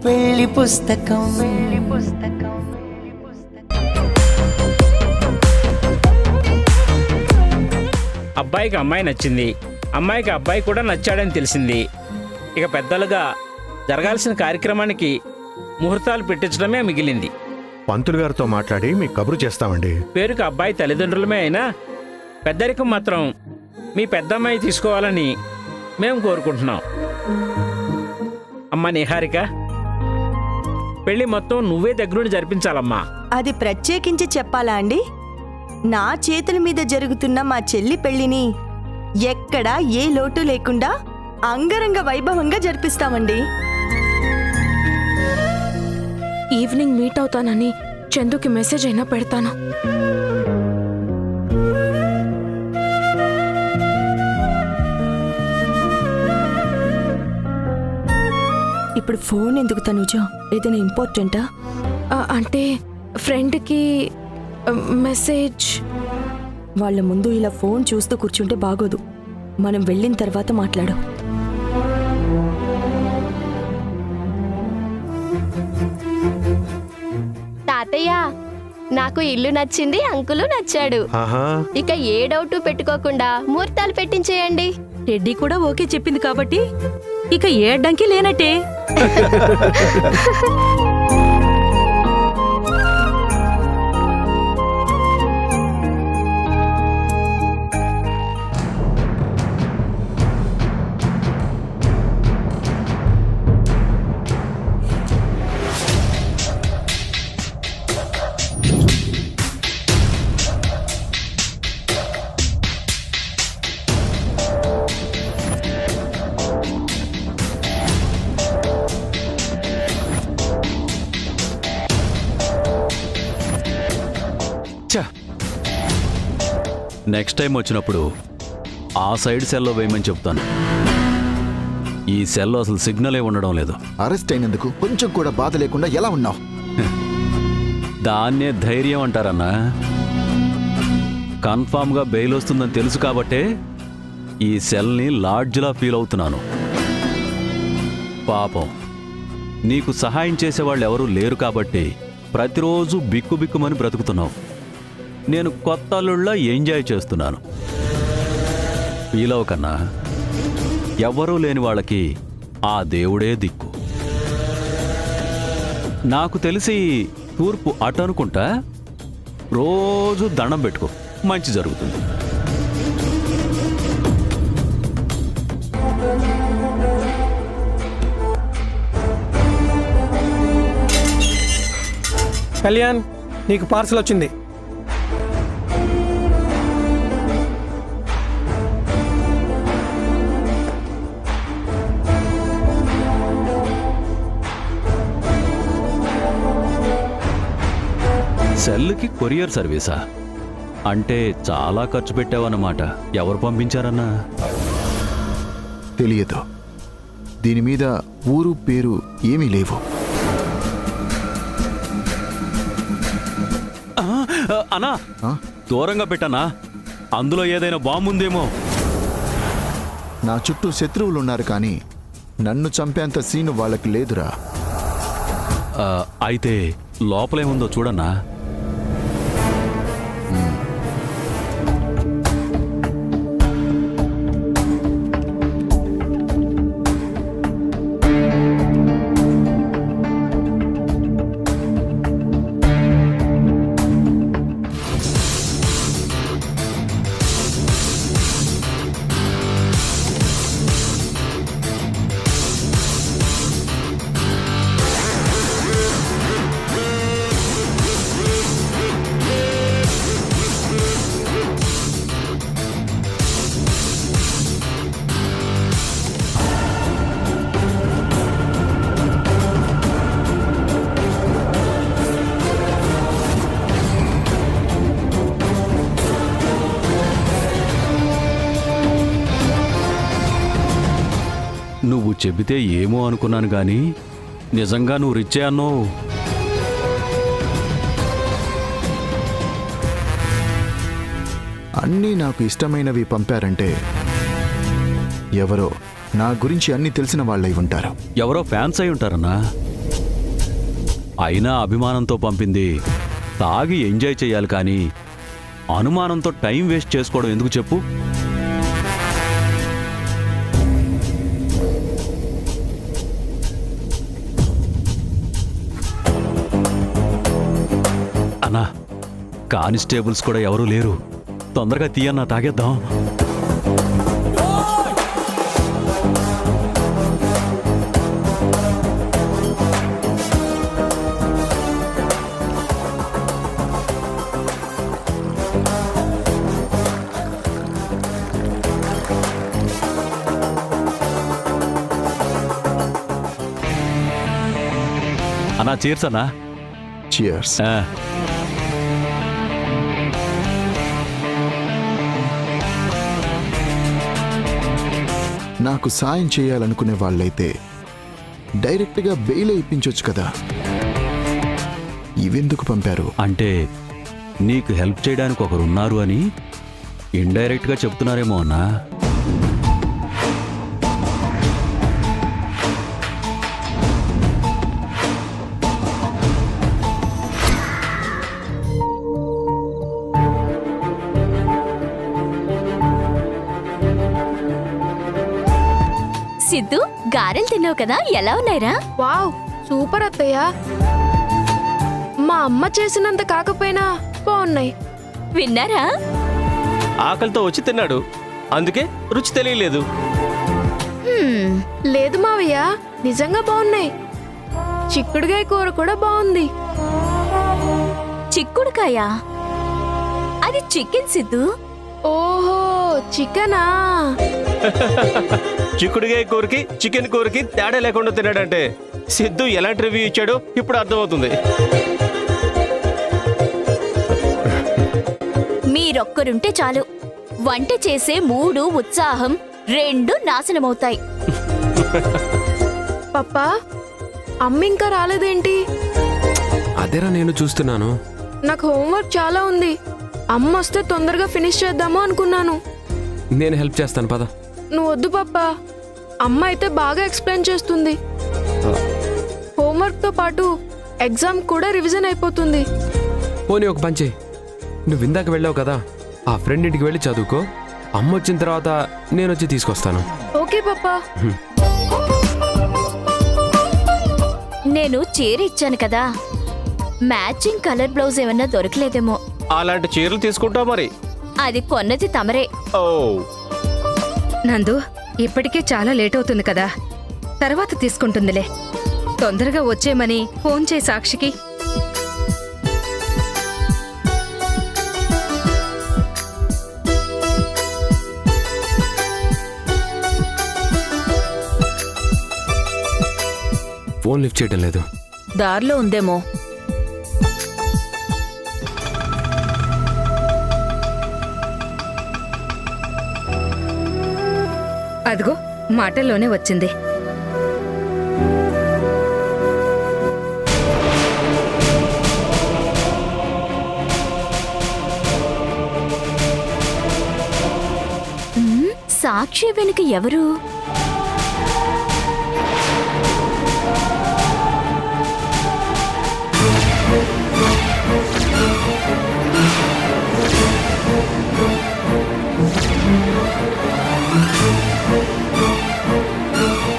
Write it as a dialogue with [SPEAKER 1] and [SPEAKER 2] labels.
[SPEAKER 1] పెళ్లి పుస్తకం.
[SPEAKER 2] అబ్బాయికి అమ్మాయి నచ్చింది, అమ్మాయికి అబ్బాయి కూడా నచ్చాడని తెలిసింది. ఇక పెద్దలుగా జరగాల్సిన కార్యక్రమానికి ముహూర్తాలు పెట్టించడమే మిగిలింది.
[SPEAKER 3] పంతులు గారితో మాట్లాడి మీకు కబురు చేస్తామండి.
[SPEAKER 2] పేరుకి అబ్బాయి తల్లిదండ్రులమే అయినా పెద్దరికం మాత్రం మీ పెద్దమ్మాయి తీసుకోవాలని మేము కోరుకుంటున్నాం. అమ్మ నిహారిక, పెళ్లి మొత్తం నువ్వే దగ్గరుండి జరిపించాలమ్మా.
[SPEAKER 4] అది ప్రత్యేకించి చెప్పాలా అండి? నా చేతుల మీద జరుగుతున్న మా చెల్లి పెళ్లిని ఎక్కడా ఏ లోటు లేకుండా అంగరంగ వైభవంగా జరిపిస్తామండి.
[SPEAKER 5] ఈవినింగ్ మీట్ అవుతానని చందుకి మెసేజ్ అయినా పెడతాను.
[SPEAKER 4] ఇప్పుడు ఫోన్ ఎందుకు తనుజా? ఏదైనా ఇంపార్టెంటా?
[SPEAKER 5] అంటే ఫ్రెండ్కి మెసేజ్.
[SPEAKER 4] వాళ్ళ ముందు ఇలా ఫోన్ చూస్తూ కూర్చుంటే బాగోదు. మనం వెళ్ళిన తర్వాత మాట్లాడు.
[SPEAKER 6] తాతయ్య, నాకు ఇల్లు నచ్చింది, అంకులు నచ్చాడు. ఇక ఏ డౌట్ పెట్టుకోకుండా ముహూర్తాలు పెట్టించేయండి.
[SPEAKER 7] రెడ్డి కూడా ఓకే చెప్పింది కాబట్టి ఇక ఏ అడ్డంకి లేనట్టే.
[SPEAKER 8] నెక్స్ట్ టైం వచ్చినప్పుడు ఆ సైడ్ సెల్లో వేయమని చెప్తాను. ఈ సెల్లో అసలు సిగ్నలే ఉండడం లేదు.
[SPEAKER 9] అరెస్ట్ అయినందుకు కొంచెం కూడా బాధ లేకుండా ఎలా ఉన్నావు?
[SPEAKER 8] దాన్నే ధైర్యం అంటారన్నా. కన్ఫామ్గా బెయిల్ వస్తుందని తెలుసు కాబట్టే ఈ సెల్ని లాడ్జ్లా ఫీల్ అవుతున్నాను. పాపం నీకు సహాయం చేసేవాళ్ళు ఎవరూ లేరు కాబట్టి ప్రతిరోజు బిక్కుబిక్కుమని బ్రతుకుతున్నావు. నేను కొత్త అల్లుళ్ళ ఎంజాయ్ చేస్తున్నాను. ఫీలవ కన్నా ఎవ్వరూ లేని వాళ్ళకి ఆ దేవుడే దిక్కు. నాకు తెలిసి తూర్పు అటు అనుకుంటా. రోజు దండం పెట్టుకో, మంచి జరుగుతుంది.
[SPEAKER 10] కళ్యాణ్, నీకు పార్సల్ వచ్చింది.
[SPEAKER 8] సెల్లుకి కొరియర్ సర్వీసా? అంటే చాలా ఖర్చు పెట్టావన్నమాట. ఎవరు పంపించారన్నా?
[SPEAKER 9] తెలియదు. దీని మీద ఊరు పేరు ఏమీ లేవు.
[SPEAKER 8] అన్నా, దూరంగా పెట్టనా? అందులో ఏదైనా బాంబు ఉందేమో.
[SPEAKER 9] నా చుట్టూ శత్రువులున్నారు కానీ నన్ను చంపేంత సీను వాళ్ళకి లేదురా.
[SPEAKER 8] అయితే లోపలేముందో చూడన్నా. నువ్వు చెబితే ఏమో అనుకున్నాను గాని నిజంగా నువ్వు రిచ్చే అన్నావు.
[SPEAKER 9] అన్నీ నాకు ఇష్టమైనవి పంపారంటే ఎవరో నా గురించి అన్ని తెలిసిన వాళ్ళై ఉంటారు.
[SPEAKER 8] ఎవరో ఫ్యాన్స్ అయి ఉంటారన్నా. అయినా అభిమానంతో పంపింది తాగి ఎంజాయ్ చేయాలి కానీ అనుమానంతో టైం వేస్ట్ చేసుకోవడం ఎందుకు చెప్పు? అన్నా, కానిస్టేబుల్స్ కూడా ఎవరూ లేరు. తొందరగా తీయన్నా, తాగేద్దాం. అన్నా, చీర్స్ అన్నా.
[SPEAKER 9] చియర్స్.
[SPEAKER 8] ఆ.
[SPEAKER 9] నాకు సాయం చేయాలనుకునే వాళ్ళైతే డైరెక్ట్గా బెయిల్ ఇప్పించొచ్చు కదా, ఇవెందుకు పంపారు?
[SPEAKER 8] అంటే నీకు హెల్ప్ చేయడానికి ఒకరున్నారు అని ఇండైరెక్ట్గా చెప్తున్నారేమో అన్నా.
[SPEAKER 6] సిద్ధు, గారెలు తిన్నావు కదా, ఎలా ఉన్నాయిరా?
[SPEAKER 5] వావ్, సూపర్ అత్తయ్య. మా అమ్మ చేసినంత కాకపోయినా బాగున్నాయి.
[SPEAKER 6] విన్నారా?
[SPEAKER 10] ఆకలితో వచ్చి తిన్నాడు, అందుకే రుచి తెలియలేదు.
[SPEAKER 5] లేదు మావయ్య, నిజంగా బాగున్నాయి. చిక్కుడుగాయ కూర కూడా బాగుంది.
[SPEAKER 6] చిక్కుడుకాయ? అది చికెన్ సిద్ధు.
[SPEAKER 5] ఓహో, చికెనా?
[SPEAKER 10] చిక్కుడుగాయ కూరకి చికెన్ కూరకి తేడా లేకుండా తిన్నాడంటే సిద్ధు ఎలాంటి రివ్యూ ఇచ్చాడో ఇప్పుడు అర్థమవుతుంది.
[SPEAKER 6] మీరొక్కరుంటే చాలు, వంట చేసే మూడు, ఉత్సాహం రెండు నాశనమవుతాయి.
[SPEAKER 5] పప్పా, అమ్మ ఇంకా రాలేదేంటి?
[SPEAKER 1] అదేరా నేను చూస్తున్నాను.
[SPEAKER 5] నాకు హోంవర్క్ చాలా ఉంది. అమ్మ వస్తే తొందరగా ఫినిష్ చేద్దాము అనుకున్నాను.
[SPEAKER 1] నేను హెల్ప్ చేస్తాను, పద.
[SPEAKER 5] నువ్వు వద్దు పప్పా, అమ్మ అయితే బాగా ఎక్స్ప్లెయిన్ చేస్తుంది. హోంవర్క్ తో పాటు ఎగ్జామ్ కూడా రివిజన్ అయిపోతుంది.
[SPEAKER 1] పోనీ ఒక పని చెయ్యి, నువ్వు ఇందాక వెళ్ళావు కదా, ఆ ఫ్రెండ్ ఇంటికి వెళ్ళి చదువుకో. అమ్మ వచ్చిన తర్వాత నేను వచ్చి తీసుకొస్తాను.
[SPEAKER 5] ఓకే పప్పా.
[SPEAKER 6] నేను చీర ఇచ్చాను కదా, మ్యాచింగ్ కలర్ బ్లౌజ్ ఏమన్నా దొరకలేదేమో.
[SPEAKER 10] అలాంటి చీరలు తీసుకుంటావు మరి?
[SPEAKER 6] అది కొన్నది తమరే.
[SPEAKER 10] ఓ,
[SPEAKER 7] నందు, ఇప్పటికే చాలా లేట్ అవుతుంది కదా, తర్వాత తీసుకుంటుందిలే. తొందరగా వచ్చేయమని ఫోన్ చేయి సాక్షికి.
[SPEAKER 1] ఫోన్ లిఫ్ట్ చేయడం లేదు.
[SPEAKER 7] దారిలో ఉందేమో. అదిగో మాటల్లోనే వచ్చింది.
[SPEAKER 6] సాక్షి వెనుక ఎవరు?